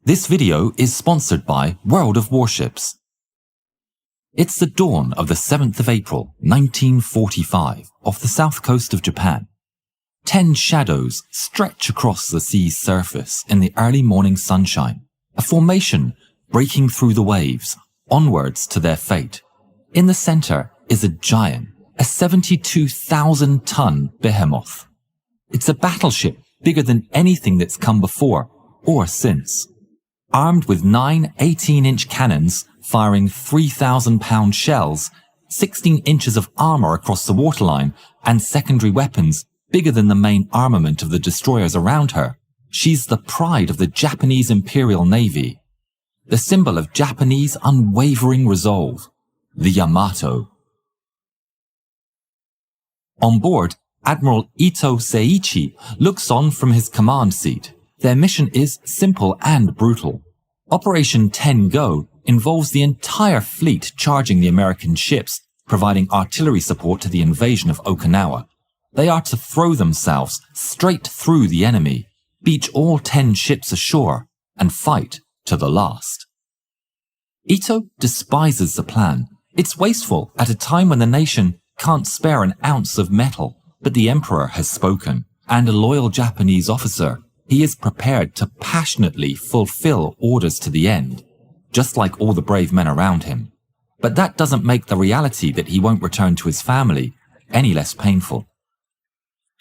This video is sponsored by World of Warships. It's the dawn of the 7th of April, 1945, off the south coast of Japan. 10 shadows stretch across the sea's surface in the early morning sunshine, a formation breaking through the waves, onwards to their fate. In the center is a giant, a 72,000-ton behemoth. It's a battleship bigger than anything that's come before or since. Armed with 9 18-inch cannons firing 3,000-pound shells, 16 inches of armor across the waterline, and secondary weapons bigger than the main armament of the destroyers around her, she's the pride of the Japanese Imperial Navy. The symbol of Japanese unwavering resolve, the Yamato. On board, Admiral Ito Seiichi looks on from his command seat. Their mission is simple and brutal. Operation 10 Go involves the entire fleet charging the American ships, providing artillery support to the invasion of Okinawa. They are to throw themselves straight through the enemy, beach all 10 ships ashore, and fight to the last. Ito despises the plan. It's wasteful at a time when the nation can't spare an ounce of metal, but the Emperor has spoken, and a loyal Japanese officer, he is prepared to passionately fulfill orders to the end, just like all the brave men around him. But that doesn't make the reality that he won't return to his family any less painful.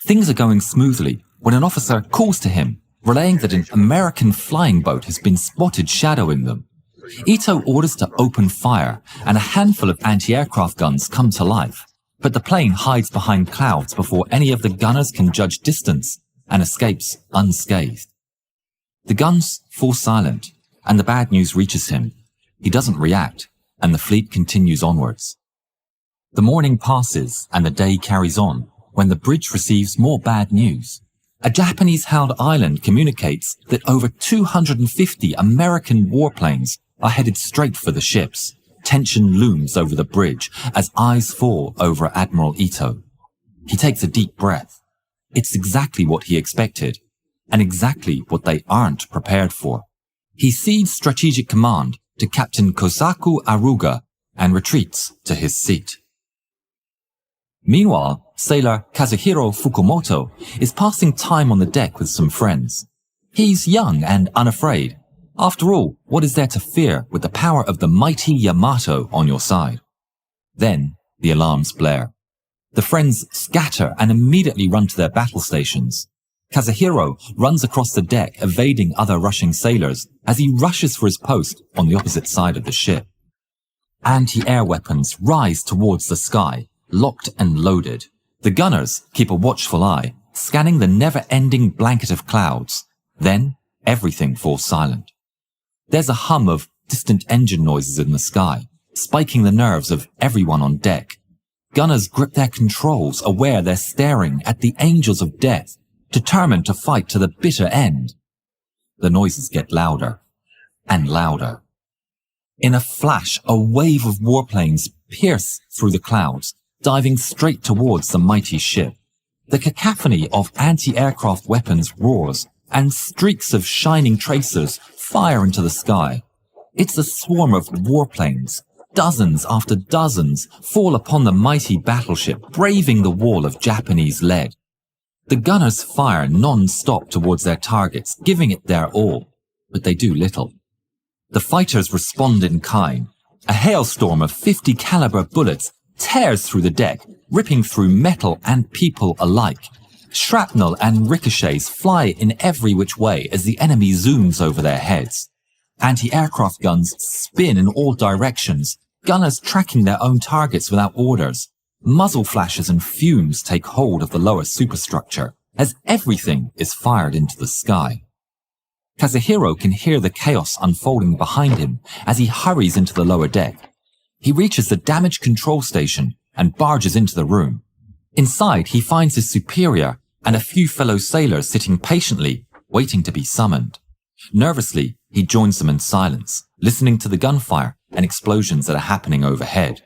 Things are going smoothly when an officer calls to him, relaying that an American flying boat has been spotted shadowing them. Ito orders to open fire, and a handful of anti-aircraft guns come to life, but the plane hides behind clouds before any of the gunners can judge distance and escapes unscathed. The guns fall silent, and the bad news reaches him. He doesn't react, and the fleet continues onwards. The morning passes, and the day carries on, when the bridge receives more bad news. A Japanese-held island communicates that over 250 American warplanes are headed straight for the ships. Tension looms over the bridge as eyes fall over Admiral Ito. He takes a deep breath. It's exactly what he expected, and exactly what they aren't prepared for. He cedes strategic command to Captain Kosaku Aruga and retreats to his seat. Meanwhile, sailor Kazuhiro Fukumoto is passing time on the deck with some friends. He's young and unafraid. After all, what is there to fear with the power of the mighty Yamato on your side? Then, the alarms blare. The friends scatter and immediately run to their battle stations. Kazuhiro runs across the deck, evading other rushing sailors as he rushes for his post on the opposite side of the ship. Anti-air weapons rise towards the sky, locked and loaded. The gunners keep a watchful eye, scanning the never-ending blanket of clouds. Then, everything falls silent. There's a hum of distant engine noises in the sky, spiking the nerves of everyone on deck. Gunners grip their controls, aware they're staring at the angels of death, determined to fight to the bitter end. The noises get louder and louder. In a flash, a wave of warplanes pierce through the clouds, diving straight towards the mighty ship. The cacophony of anti-aircraft weapons roars, and streaks of shining tracers fire into the sky. It's a swarm of warplanes. Dozens after dozens fall upon the mighty battleship, braving the wall of Japanese lead. The gunners fire non-stop towards their targets, giving it their all, but they do little. The fighters respond in kind. A hailstorm of 50 caliber bullets tears through the deck, ripping through metal and people alike. Shrapnel and ricochets fly in every which way as the enemy zooms over their heads. Anti-aircraft guns spin in all directions, gunners tracking their own targets without orders. Muzzle flashes and fumes take hold of the lower superstructure as everything is fired into the sky. Kazuhiro can hear the chaos unfolding behind him as he hurries into the lower deck. He reaches the damage control station and barges into the room. Inside, he finds his superior and a few fellow sailors sitting patiently, waiting to be summoned. Nervously, he joins them in silence, listening to the gunfire and explosions that are happening overhead.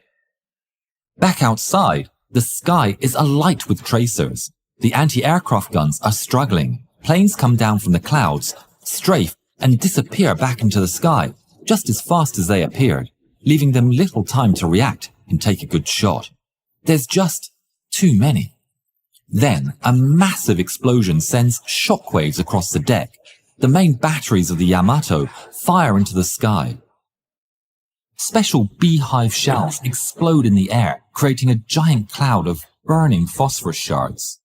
Back outside, the sky is alight with tracers. The anti-aircraft guns are struggling. Planes come down from the clouds, strafe and disappear back into the sky just as fast as they appeared, leaving them little time to react and take a good shot. There's just too many. Then, a massive explosion sends shockwaves across the deck. The main batteries of the Yamato fire into the sky. Special beehive shells explode in the air, creating a giant cloud of burning phosphorus shards.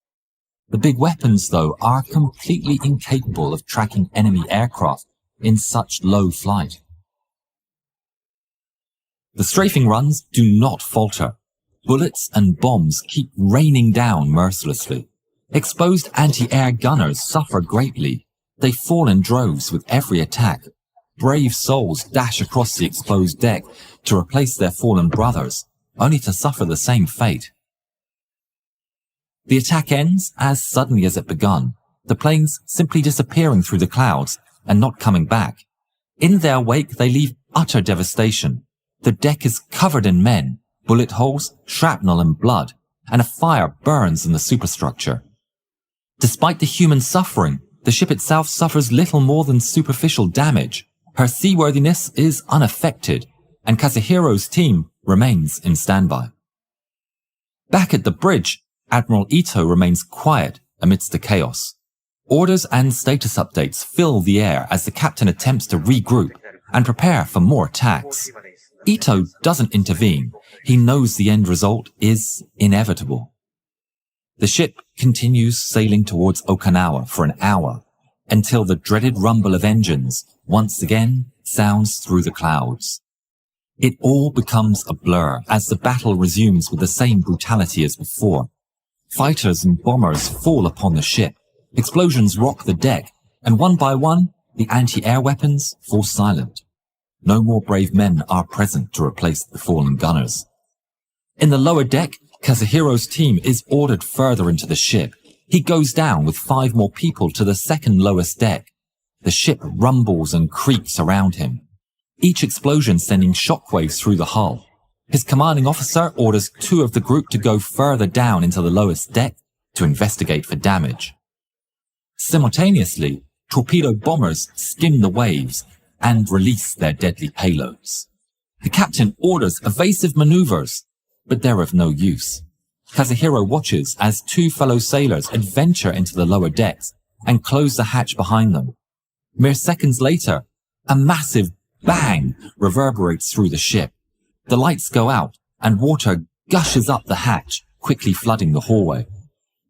The big weapons, though, are completely incapable of tracking enemy aircraft in such low flight. The strafing runs do not falter. Bullets and bombs keep raining down mercilessly. Exposed anti-air gunners suffer greatly. They fall in droves with every attack. Brave souls dash across the exposed deck to replace their fallen brothers, only to suffer the same fate. The attack ends as suddenly as it begun, the planes simply disappearing through the clouds and not coming back. In their wake, they leave utter devastation. The deck is covered in men, bullet holes, shrapnel and blood, and a fire burns in the superstructure. Despite the human suffering, the ship itself suffers little more than superficial damage. Her seaworthiness is unaffected, and Kazuhiro's team remains in standby. Back at the bridge, Admiral Ito remains quiet amidst the chaos. Orders and status updates fill the air as the captain attempts to regroup and prepare for more attacks. Ito doesn't intervene. He knows the end result is inevitable. The ship continues sailing towards Okinawa for an hour until the dreaded rumble of engines once again sounds through the clouds. It all becomes a blur as the battle resumes with the same brutality as before. Fighters and bombers fall upon the ship. Explosions rock the deck, and one by one, the anti-air weapons fall silent. No more brave men are present to replace the fallen gunners. In the lower deck, Kazuhiro's team is ordered further into the ship. He goes down with 5 more people to the second lowest deck. The ship rumbles and creaks around him, each explosion sending shockwaves through the hull. His commanding officer orders 2 of the group to go further down into the lowest deck to investigate for damage. Simultaneously, torpedo bombers skim the waves and release their deadly payloads. The captain orders evasive maneuvers, but they're of no use. Kazuhiro watches as 2 fellow sailors adventure into the lower decks and close the hatch behind them. Mere seconds later, a massive bang reverberates through the ship. The lights go out and water gushes up the hatch, quickly flooding the hallway.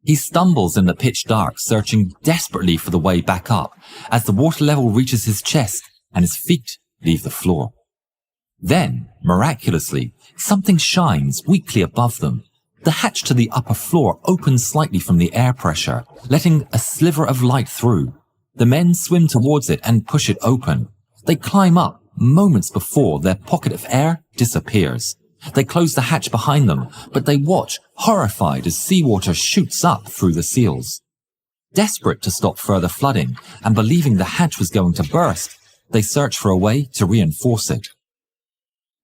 He stumbles in the pitch dark, searching desperately for the way back up as the water level reaches his chest and his feet leave the floor. Then, miraculously, something shines weakly above them. The hatch to the upper floor opens slightly from the air pressure, letting a sliver of light through. The men swim towards it and push it open. They climb up moments before their pocket of air disappears. They close the hatch behind them, but they watch, horrified, as seawater shoots up through the seals. Desperate to stop further flooding, and believing the hatch was going to burst, they search for a way to reinforce it.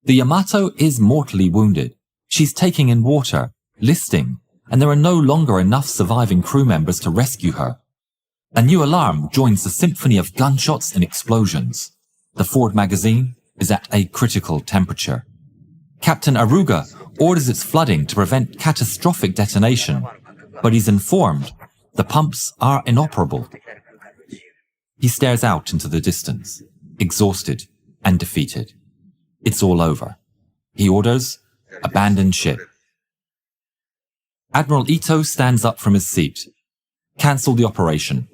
The Yamato is mortally wounded. She's taking in water, listing, and there are no longer enough surviving crew members to rescue her. A new alarm joins the symphony of gunshots and explosions. The forward magazine is at a critical temperature. Captain Aruga orders its flooding to prevent catastrophic detonation, but he's informed the pumps are inoperable. He stares out into the distance, exhausted and defeated. It's all over. He orders, abandon ship. Admiral Ito stands up from his seat. Cancel the operation.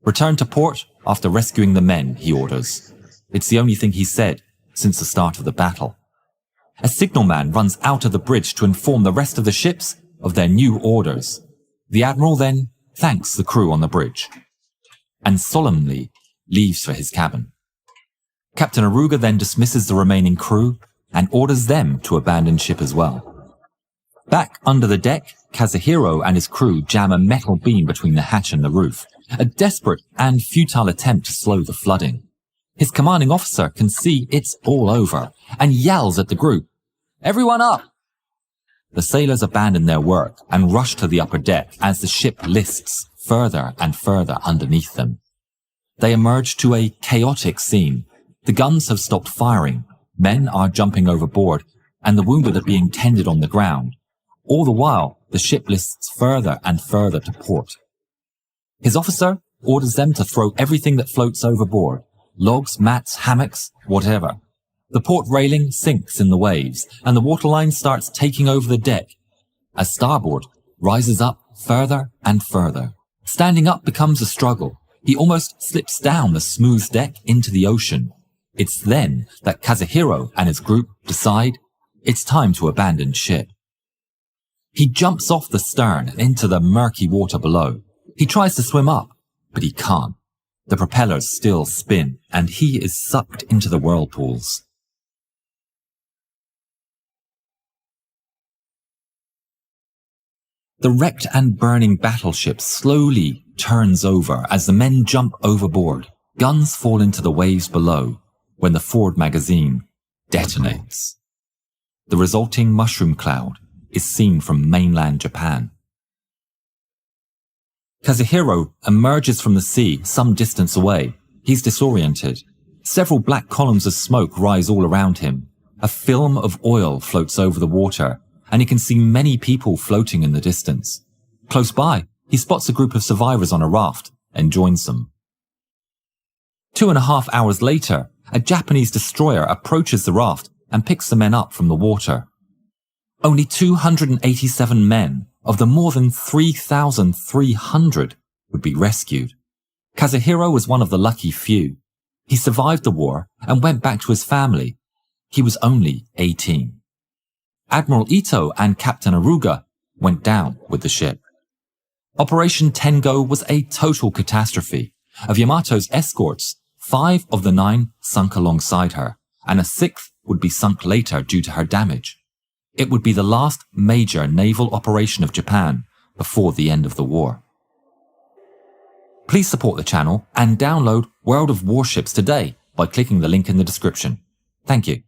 Return to port after rescuing the men, he orders. It's the only thing he's said since the start of the battle. A signalman runs out of the bridge to inform the rest of the ships of their new orders. The admiral then thanks the crew on the bridge and solemnly leaves for his cabin. Captain Aruga then dismisses the remaining crew and orders them to abandon ship as well. Back under the deck, Kazuhiro and his crew jam a metal beam between the hatch and the roof, a desperate and futile attempt to slow the flooding. His commanding officer can see it's all over and yells at the group, "Everyone up!" The sailors abandon their work and rush to the upper deck as the ship lists further and further underneath them. They emerge to a chaotic scene. The guns have stopped firing, men are jumping overboard, and the wounded are being tended on the ground. All the while, the ship lists further and further to port. His officer orders them to throw everything that floats overboard, logs, mats, hammocks, whatever. The port railing sinks in the waves, and the waterline starts taking over the deck, as starboard rises up further and further. Standing up becomes a struggle. He almost slips down the smooth deck into the ocean. It's then that Kazuhiro and his group decide it's time to abandon ship. He jumps off the stern and into the murky water below. He tries to swim up, but he can't. The propellers still spin, and he is sucked into the whirlpools. The wrecked and burning battleship slowly turns over as the men jump overboard. Guns fall into the waves below when the forward magazine detonates. The resulting mushroom cloud is seen from mainland Japan. Kazuhiro emerges from the sea some distance away. He's disoriented. Several black columns of smoke rise all around him. A film of oil floats over the water, and he can see many people floating in the distance. Close by, he spots a group of survivors on a raft and joins them. 2.5 hours later, a Japanese destroyer approaches the raft and picks the men up from the water. Only 287 men of the more than 3,300 would be rescued. Kazuhiro was one of the lucky few. He survived the war and went back to his family. He was only 18. Admiral Ito and Captain Aruga went down with the ship. Operation Tengo was a total catastrophe. Of Yamato's escorts, 5 of the 9 sunk alongside her, and a 6th would be sunk later due to her damage. It would be the last major naval operation of Japan before the end of the war. Please support the channel and download World of Warships today by clicking the link in the description. Thank you.